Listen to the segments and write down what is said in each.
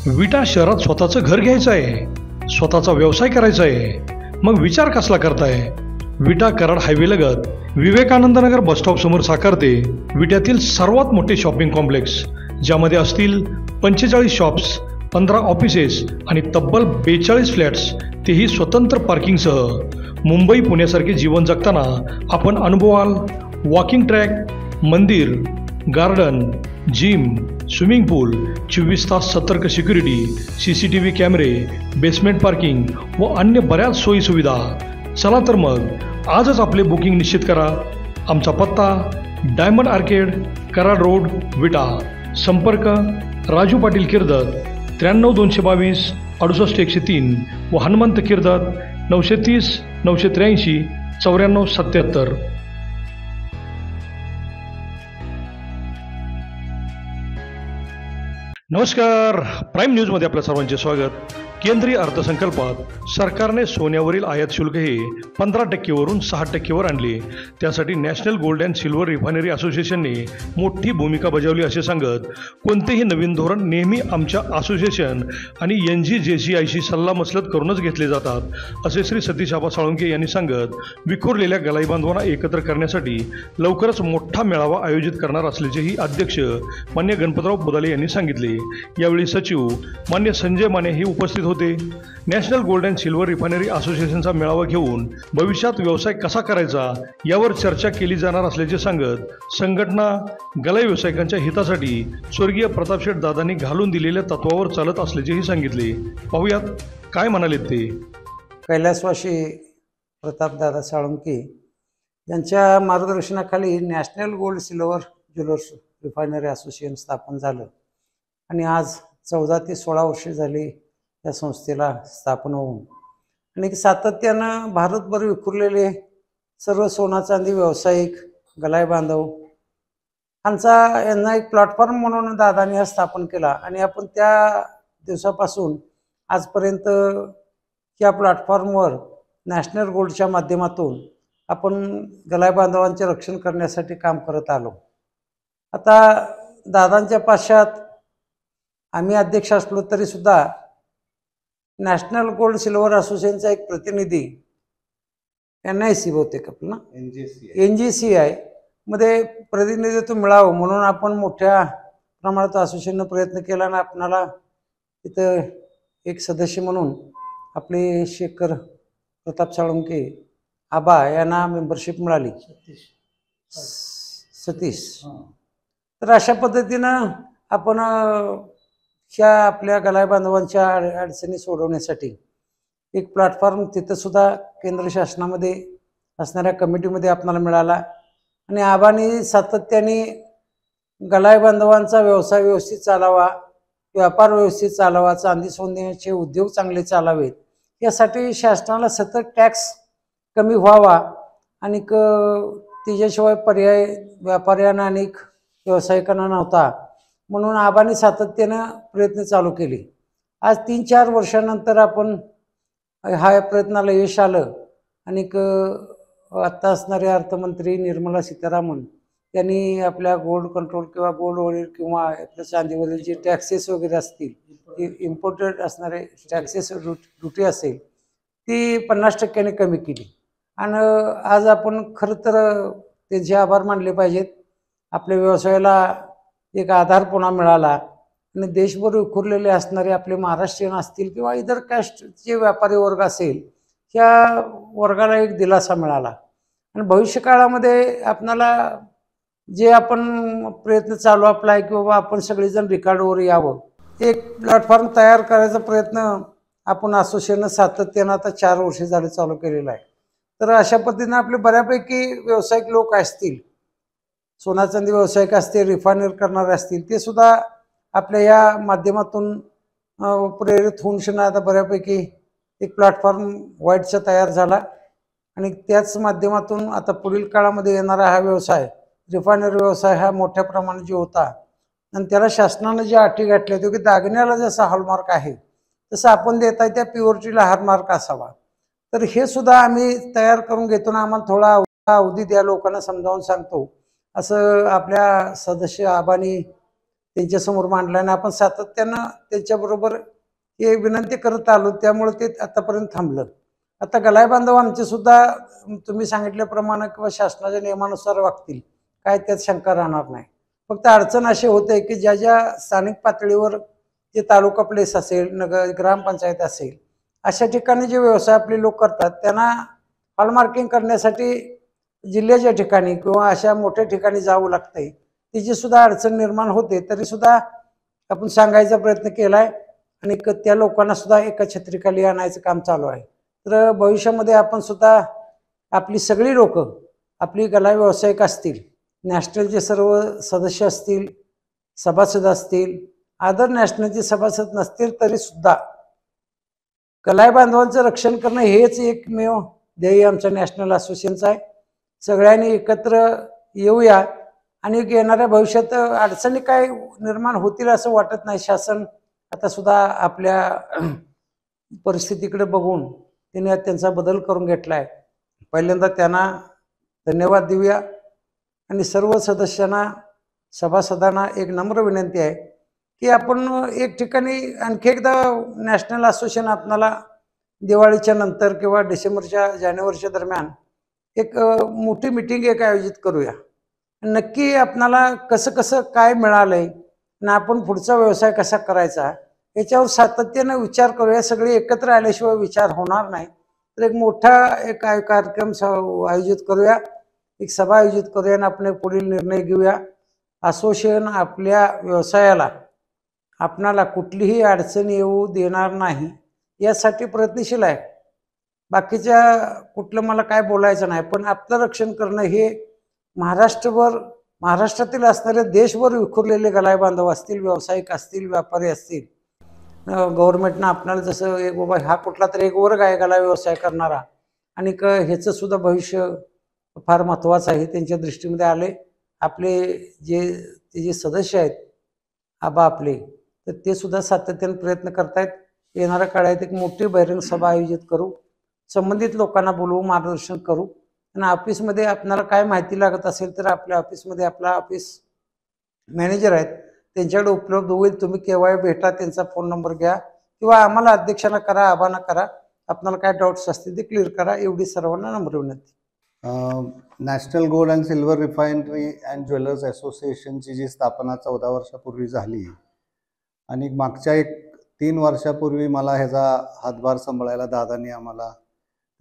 विटा शहरात स्वतःचं घर घ्यायचं आहे, स्वतःचा व्यवसाय करायचा आहे, मग विचार कसला करताय? विटा कराड हायवे लगत विवेकानंद नगर बसस्टॉप समोर साकारते विट्यातील सर्वात मोठे शॉपिंग कॉम्प्लेक्स, ज्यामध्ये असतील 45 शॉप्स, 15 ऑफिसेस आणि तब्बल 42 फ्लॅट्स, तेही स्वतंत्र पार्किंगसह. मुंबई पुण्यासारखे जीवन जगताना आपण अनुभवाल वॉकिंग ट्रॅक, मंदिर, गार्डन, जिम, स्विमिंग पूल, 24 तास सतर्क सिक्युरिटी, CCTV कॅमेरे, बेसमेंट पार्किंग व अन्य बऱ्याच सोयीसुविधा. चला तर मग आजच आपले बुकिंग निश्चित करा. आमचा पत्ता डायमंड आर्केड, कराड रोड, विटा. संपर्क राजू पाटील किर्दत 93 222 68 103 व हनुमंत किर्दत 930 983 94 77. नमस्कार, प्राईम न्यूजमध्ये आपल्या सर्वांचे स्वागत. केंद्रीय अर्थसंकल्पात सरकारने सोन्यावरील आयात शुल्क हे 15% वरून 6% आणले. त्यासाठी national gold and silver refinery असोसिएशनने मोठी भूमिका बजावली असे सांगत, कोणतेही नवीन धोरण नेहमी आमच्या असोसिएशन आणि NGJCIशी सल्लामसलत करूनच घेतले जातात, असे श्री सतीश आबा साळुंखे यांनी सांगत, विखुरलेल्या गलाई बांधवांना एकत्र करण्यासाठी लवकरच मोठा मेळावा आयोजित करणार असल्याचेही अध्यक्ष मान्य गणपतराव बुदाले यांनी सांगितले. यावेळी सचिव मान्य संजय माने हे उपस्थित होते. National gold and silver refinery असोसिएशनचा मेळावा घेऊन भविष्यात व्यवसाय कसा करायचा यावर चर्चा केली जाणार असल्याचे सांगत, संघटना गलाई व्यावसायिकांच्या हितासाठी स्वर्गीय प्रतापशेठ दादांनी घालून दिलेल्या तत्वावर चालत असल्याचेही सांगितले. पाहूयात काय म्हणाले ते. कैलासवासी प्रतापदादा साळुंखे यांच्या मार्गदर्शनाखाली national gold silver jewellers refinery association स्थापन झालं आणि आज 14 ते 16 वर्षे झाली या संस्थेला स्थापन होऊन. आणि सातत्यानं भारतभर विखुरलेले सर्व सोना चांदी व्यावसायिक, गलाई बांधव यांना एक प्लॅटफॉर्म म्हणून दादांनी हा स्थापन केला. आणि आपण त्या दिवसापासून आजपर्यंत या प्लॅटफॉर्मवर नॅशनल गोल्डच्या माध्यमातून आपण गलाई बांधवांचे रक्षण करण्यासाठी काम करत आलो. आता दादांच्या पाश्चात आम्ही अध्यक्ष असलो तरी सुद्धा नॅशनल गोल्ड सिल्वर असोसिएशनचा एक प्रतिनिधी NIC बहुतेक आपलं NGCI मध्ये प्रतिनिधित्व मिळावं म्हणून आपण मोठ्या प्रमाणात असोसिएशनने प्रयत्न केला आणि आपणाला तिथं एक सदस्य म्हणून आपले शेखर प्रताप साळुंखे आबा यांना मेंबरशिप मिळाली. सतीश. तर अशा पद्धतीनं आपण ह्या आपल्या गलाई बांधवांच्या अडचणी सोडवण्यासाठी एक प्लॅटफॉर्म तिथं सुद्धा केंद्र शासनामध्ये असणाऱ्या कमिटीमध्ये आपल्याला मिळाला. आणि आबांनी सातत्याने गलाई बांधवांचा व्यवसाय व्यवस्थित चालावा, व्यापार व्यवस्थित चालावा, चांदी सोन्याचे उद्योग चांगले चालावेत यासाठी शासनाला सतत टॅक्स कमी व्हावा आणि त्याच्याशिवाय पर्याय व्यापाऱ्यांना आणि व्यावसायिकांना नव्हता, म्हणून आबांनी सातत्यानं प्रयत्न चालू केले. आज 3-4 वर्षानंतर आपण ह्या प्रयत्नाला यश आलं. आणि आत्ता असणारे अर्थमंत्री निर्मला सीतारामन यांनी आपल्या गोल्ड कंट्रोल किंवा गोल्डवरील किंवा आपल्या चांदीवरील जे टॅक्सेस वगैरे असतील, इम्पोर्टेड असणारे टॅक्सेस ड्युटी असेल ती 50% कमी केली. आणि आज आपण खरं तर त्यांचे आभार मानले पाहिजेत. आपल्या व्यवसायाला एक आधार पुन्हा मिळाला आणि देशभर विखुरलेले असणारे आपले महाराष्ट्रीयन असतील किंवा इतर कास्टचे व्यापारी वर्ग असेल, ह्या वर्गाला एक दिलासा मिळाला. आणि भविष्यकाळामध्ये आपणाला जे आपण प्रयत्न चालू आपला आहे की बाबा आपण सगळेजण रिकॉर्डवर यावं, एक प्लॅटफॉर्म तयार करायचा प्रयत्न आपण असोसिएशननं सातत्यानं आता 4 वर्षे झाले चालू केलेला आहे. तर अशा पद्धतीनं आपले बऱ्यापैकी व्यावसायिक लोक असतील, सोना चांदी व्यावसायिक असतील, रिफायनरी करणारे असतील, ते सुद्धा आपल्या या माध्यमातून प्रेरित होऊन आता बऱ्यापैकी एक प्लॅटफॉर्म वाईटचा तयार झाला. आणि त्याच माध्यमातून आता पुढील काळामध्ये येणारा हा व्यवसाय, रिफायनरी व्यवसाय हा मोठ्या प्रमाणात जो होता आणि त्याला शासनानं ज्या अटी घातल्या होत्या की दागिन्याला जसा हॉलमार्क आहे तसं आपण देताय त्या प्युरिटीला हॉलमार्क असावा, तर हे सुद्धा आम्ही तयार करून घेतो ना. आम्हाला थोडा अवधी द्या, लोकांना समजावून सांगतो असं आपल्या सदस्य आबांनी त्यांच्यासमोर मांडला आणि आपण सातत्यानं त्यांच्याबरोबर हे विनंती करत आलो, त्यामुळे ते आतापर्यंत थांबलं. आता गलाय बांधव आमचे सुद्धा तुम्ही सांगितल्याप्रमाणे किंवा शासनाच्या नियमानुसार वागतील, काय त्यात शंका राहणार नाही. फक्त अडचण अशी होते की ज्या ज्या स्थानिक पातळीवर जे तालुका प्लेस असेल, नगर ग्रामपंचायत असेल, अशा ठिकाणी जे व्यवसाय आपले लोक करतात त्यांना हॉलमार्किंग करण्यासाठी जिल्ह्याच्या ठिकाणी किंवा अशा मोठ्या ठिकाणी जावं लागतंय. तिची सुद्धा अडचण निर्माण होते. तरी सुद्धा आपण सांगायचा प्रयत्न केलाय आणि त्या लोकांना सुद्धा एका छत्रीखाली आणायचं काम चालू आहे. तर भविष्यामध्ये आपण सुद्धा आपली सगळी लोक, आपली गलाय व्यावसायिक असतील, नॅशनलचे सर्व सदस्य असतील, सभासद असतील, अदर नॅशनलचे सभासद नसतील तरी सुद्धा गलाय बांधवांचं रक्षण करणं हेच एकमेव ध्येय आमच्या नॅशनल असोसिएशनचं आहे. सगळ्यांनी एकत्र येऊया आणि येणाऱ्या भविष्यात अडचणी काय निर्माण होतील असं वाटत नाही. शासन आता सुद्धा आपल्या परिस्थितीकडे बघून त्यांनी त्यांचा बदल करून घेतला आहे. पहिल्यांदा त्यांना धन्यवाद देऊया आणि सर्व सदस्यांना, सभासदांना एक नम्र विनंती आहे की आपण एक ठिकाणी आणखी एकदा नॅशनल असोसिएशन आपणाला दिवाळीच्या नंतर किंवा डिसेंबरच्या जानेवारीच्या दरम्यान एक मोठी मीटिंग एक आयोजित करूया. नक्की आपणाला कसं कसं काय मिळालंय आणि आपण पुढचा व्यवसाय कसा करायचा याच्यावर सातत्यानं विचार करूया. सगळे एकत्र आल्याशिवाय विचार होणार नाही. तर एक मोठा एक कार्यक्रम आयोजित करूया, एक सभा आयोजित करूया आणि आपण पुढील निर्णय घेऊया. असोसिएशन आपल्या व्यवसायाला, आपणाला कुठलीही अडचण येऊ देणार नाही यासाठी प्रयत्नशील आहे. बाकीच्या कुठलं मला काय बोलायचं नाही, पण आपलं रक्षण करणं हे महाराष्ट्रातील असणारे देशभर विखुरलेले गलाय बांधव असतील, व्यावसायिक असतील, व्यापारी असतील, गव्हर्नमेंटनं आपल्याला जसं एक बाबा हा कुठला तरी एक वर्ग आहे गलाय व्यवसाय करणारा आणि ह्याचं सुद्धा भविष्य फार महत्त्वाचं आहे त्यांच्या दृष्टीमध्ये आले. आपले जे सदस्य आहेत आबा आपले, तर ते सुद्धा सातत्याने प्रयत्न करतायत. येणाऱ्या काळात एक मोठी बहिरंग सभा आयोजित करू, संबंधित लोकांना बोलवू, मार्गदर्शन करू आणि ऑफिसमध्ये आपल्याला काय माहिती लागत असेल तर आपल्या ऑफिसमध्ये आपला ऑफिस मॅनेजर आहेत, त्यांच्याकडे उपलब्ध होईल. तुम्ही केव्हाही भेटा, त्यांचा फोन नंबर घ्या किंवा आम्हाला अध्यक्षांना करा, आबांना करा, आपल्याला काय डाऊट्स असतील ते क्लिअर करा. एवढी सर्वांना नम्र विनंती. National gold and silver refinery and jewellers असोसिएशनची जी स्थापना 14 वर्षापूर्वी झाली आणि मागच्या 3 वर्षापूर्वी मला ह्याचा हातभार सांभाळायला दादांनी आम्हाला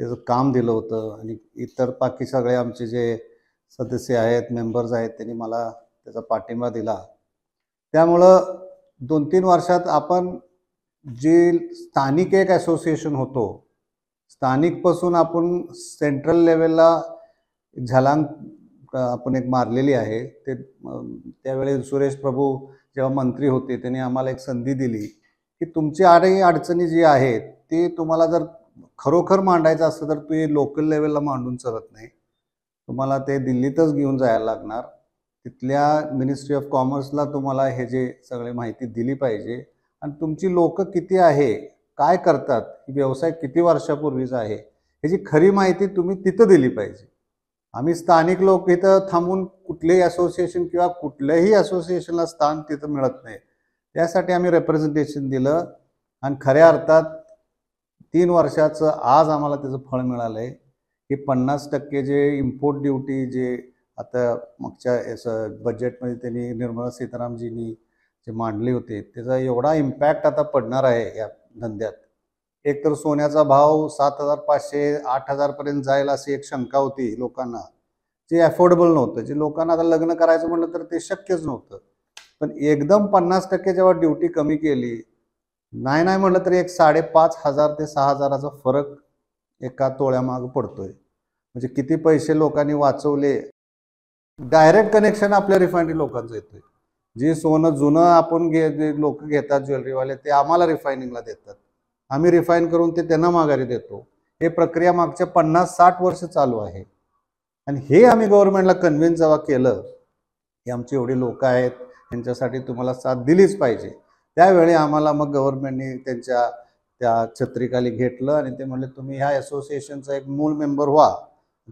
त्याचं काम दिलं होतं आणि इतर बाकी सगळे आमचे जे सदस्य आहेत, मेंबर्स आहेत, त्यांनी मला त्याचा पाठिंबा दिला. त्यामुळं 2-3 वर्षात आपण जे स्थानिक एक असोसिएशन होतो, स्थानिकपासून आपण सेंट्रल लेवलला झलांग आपण एक मारलेली आहे. ते त्यावेळी सुरेश प्रभू जेव्हा मंत्री होते त्यांनी आम्हाला एक संधी दिली की तुमची अडचणी जी आहेत ती तुम्हाला जर खरोखर मांडायचं असतं तर तुम्ही लोकल लेवलला मांडून चालत नाही, तुम्हाला ते दिल्लीतच घेऊन जायला लागणार. तिथल्या मिनिस्ट्री ऑफ कॉमर्सला तुम्हाला हे जे सगळे माहिती दिली पाहिजे आणि तुमची लोक किती आहे, काय करतात, व्यवसाय किती वर्षापूर्वीचा आहे, ह्याची खरी माहिती तुम्ही तिथं दिली पाहिजे. आम्ही स्थानिक लोक इथं थांबून कुठलेही असोसिएशन किंवा कुठल्याही असोसिएशनला स्थान तिथं मिळत नाही. त्यासाठी आम्ही रिप्रेझेंटेशन दिलं आणि खऱ्या अर्थात 3 वर्षाचं आज आम्हाला त्याचं फळ मिळालं आहे की 50% जे इम्पोर्ट ड्युटी जे आता मागच्या बजेटमध्ये त्यांनी निर्मला सीतारामजींनी जे मांडले होते त्याचा एवढा इम्पॅक्ट आता पडणार आहे या धंद्यात. एक तर सोन्याचा भाव 7,500-8,000 पर्यंत जाईल अशी एक शंका होती लोकांना, जे अफोर्डेबल नव्हतं. जे लोकांना आता लग्न करायचं म्हटलं तर ते शक्यच नव्हतं. पण एकदम 50% जेव्हा ड्युटी कमी केली, नाही म्हटलं तरी एक 5,500 ते 6,000चा फरक एका तोळ्यामागं पडतोय. म्हणजे किती पैसे लोकांनी वाचवले. डायरेक्ट कनेक्शन आपल्या रिफायनरी लोकांचं येतोय. जे सोनं जुनं आपण लोक घेतात ज्वेलरीवाले, ते आम्हाला रिफायनिंगला देतात, आम्ही रिफाईन करून ते त्यांना माघारी देतो. हे प्रक्रिया मागच्या 50-60 वर्ष चालू आहे आणि हे आम्ही गव्हर्नमेंटला कन्व्हिन्स जेव्हा केलं की आमची एवढी लोक आहेत, त्यांच्यासाठी तुम्हाला साथ दिलीच पाहिजे, त्यावेळी आम्हाला मग गव्हर्नमेंटने त्यांच्या त्या छत्रीखाली घेतलं आणि ते म्हणले तुम्ही ह्या असोसिएशनचा एक मूळ मेंबर व्हा,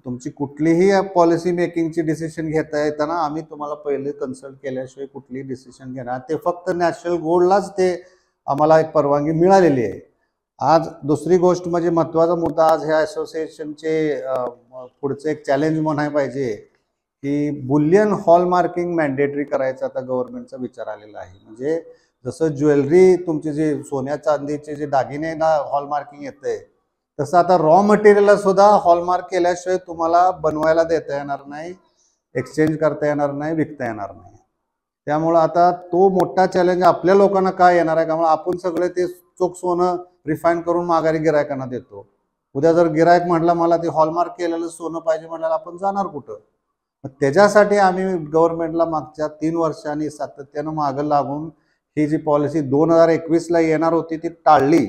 तुमची कुठलीही पॉलिसी मेकिंगची डिसिशन घेता येताना आम्ही तुम्हाला पहिले कन्सल्ट केल्याशिवाय कुठलीही डिसिशन घेणार. ते फक्त नॅशनल गोल्डलाच ते आम्हाला एक परवानगी मिळालेली आहे. आज दुसरी गोष्ट म्हणजे महत्त्वाचा मुद्दा, आज ह्या असोसिएशनचे पुढचं एक चॅलेंज म्हणायला पाहिजे की बुलियन हॉलमार्किंग मॅन्डेटरी करायचा आता गव्हर्नमेंटचा विचार आलेला आहे. म्हणजे जसं ज्वेलरी तुमचे जे सोन्या चांदीचे जे दागिने ना हॉलमार्किंग येतंय, तसं आता रॉ मटेरियलला सुद्धा हॉलमार्क केल्याशिवाय तुम्हाला बनवायला देता येणार नाही, एक्सचेंज करता येणार नाही, विकता येणार नाही. त्यामुळं आता तो मोठा चॅलेंज आपल्या लोकांना काय येणार आहे, त्यामुळे आपण सगळे ते चोख सोनं रिफाईन करून माघारी गिरायकांना देतो. उद्या जर गिरायक म्हटलं मला ते हॉलमार्क केलेलं सोनं पाहिजे म्हटलं आपण जाणार कुठं? मग त्याच्यासाठी आम्ही गव्हर्नमेंटला मागच्या 3 वर्षांनी सातत्यानं मागं लागून ही जी पॉलिसी 2021ला येणार होती ती टाळली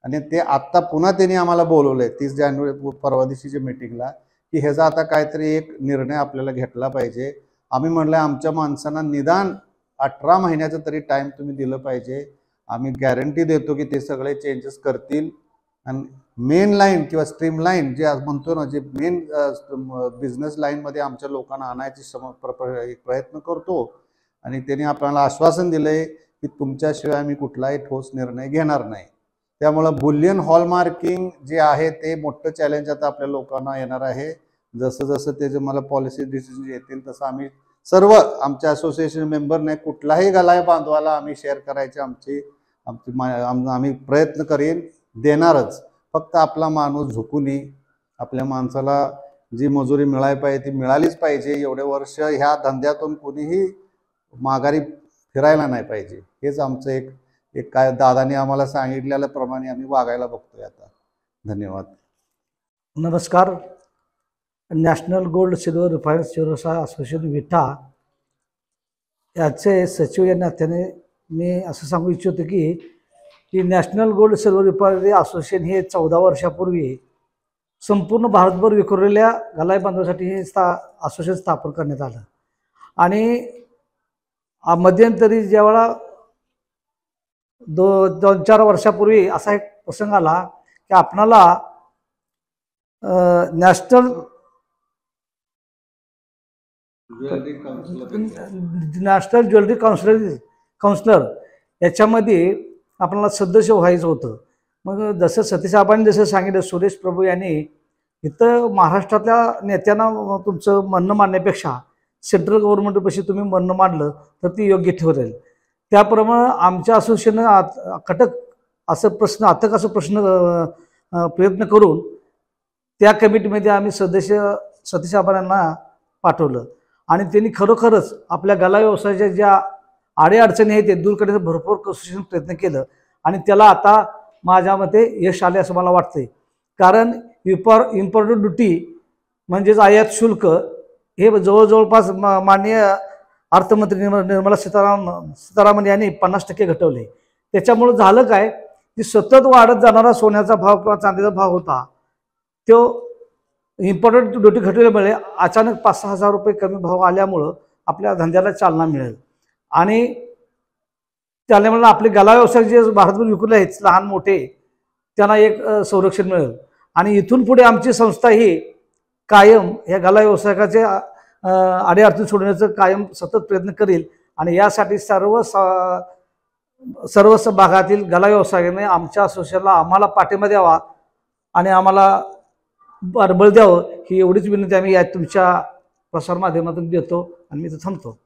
आणि ते आत्ता पुन्हा त्यांनी आम्हाला बोलवलंय 30 जानेवारी परवा दिवशीच्या मीटिंगला की ह्याचा आता काहीतरी एक निर्णय आपल्याला घेतला पाहिजे. आम्ही म्हटलं आमच्या माणसांना निदान 18 महिन्याचं तरी टाईम तुम्ही दिलं पाहिजे. आम्ही गॅरंटी देतो की ते सगळे चेंजेस करतील आणि मेन लाईन किंवा स्ट्रीम लाईन जे आज म्हणतो ना, जे मेन बिझनेस लाईनमध्ये आमच्या लोकांना आणायची प्रयत्न करतो. आणि त्यांनी आपल्याला आश्वासन दिलंय की तुमच्याशिवाय आम्ही कुठलाही ठोस निर्णय घेणार नाही. त्यामुळं बुलियन हॉलमार्किंग जे आहे ते मोठं चॅलेंज आता आपल्या लोकांना येणार आहे. जसं जसं ते जे मला पॉलिसी डिसिजन येतील तसं आम्ही सर्व आमच्या असोसिएशन मेंबरने कुठलाही गलाय बांधवाला आम्ही शेअर करायचे आम्ही प्रयत्न करीन, देणारच. फक्त आपला माणूस झुकू नये, आपल्या माणसाला जी मजुरी मिळाली पाहिजे ती मिळालीच पाहिजे. एवढे वर्ष ह्या धंद्यातून कोणीही माघारी फिरायला नाही पाहिजे. हेच आमचं एक काय दादाने आम्हाला सांगितलेल्याप्रमाणे आम्ही वागायला बघतोय आता. धन्यवाद. नमस्कार. नॅशनल गोल्ड सिल्वर रिफाईन्ड व्यवसाय असोसिएशन विटा याचे सचिव या नात्याने मी असं सांगू इच्छितो की national gold silver refinery association हे 14 वर्षापूर्वी संपूर्ण भारतभर विखुरलेल्या गलाई बांधवासाठी हे असोसिएशन स्थापन करण्यात आलं. आणि मध्यंतरी ज्यावेळा 2-4 वर्षापूर्वी असा एक प्रसंग आला की आपणाला नॅशनल ज्वेलरी काउन्सिलर याच्यामध्ये आपल्याला सदस्य व्हायचं होतं. मग जसं सतीश आबांनी जसं सांगितलं, सुरेश प्रभू यांनी इथं महाराष्ट्रातल्या नेत्यांना तुमचं म्हणणं मांडण्यापेक्षा सेंट्रल गव्हर्नमेंटपाशी तुम्ही म्हणणं मांडलं तर ती योग्य ठरेल. त्याप्रमाणे आमच्या असोसिएशननं अथक असं प्रयत्न करून त्या कमिटीमध्ये आम्ही सदस्य सतीश आबांना पाठवलं आणि त्यांनी खरोखरच आपल्या गला व्यवसायाच्या ज्या अडीअडचणी आहेत ते दूर करण्याचा भरपूर कसोशीने प्रयत्न केलं आणि त्याला आता माझ्या मते यश आले असं मला वाटतंय. कारण इम्पोर्टेड ड्युटी म्हणजेच आयात शुल्क हे जवळपास माननीय अर्थमंत्री निर्मला सीतारामन यांनी 50% घटवले. त्याच्यामुळे झालं काय की सतत वाढत जाणारा सोन्याचा भाव किंवा चांदीचा भाव होता तो इम्पोर्टेड ड्युटी घटवल्यामुळे अचानक 5-6 हजार रुपये कमी भाव आल्यामुळं आपल्या धंद्याला चालना मिळेल आणि त्यामुळे आपले गला व्यवसाय जे भारतभर विकले आहेत लहान मोठे त्यांना एक संरक्षण मिळेल. आणि इथून पुढे आमची संस्था ही कायम या गला व्यवसायाचे अडीअडचणी सोडवण्याचं कायम सतत प्रयत्न करेल आणि यासाठी सर्व भागातील गला व्यवसायाने आमच्या असोसिएशनला आम्हाला पाठिंबा द्यावा आणि आम्हाला बळ द्यावं ही एवढीच विनंती आम्ही या तुमच्या प्रसारमाध्यमातून देतो आणि मी इथं थांबतो.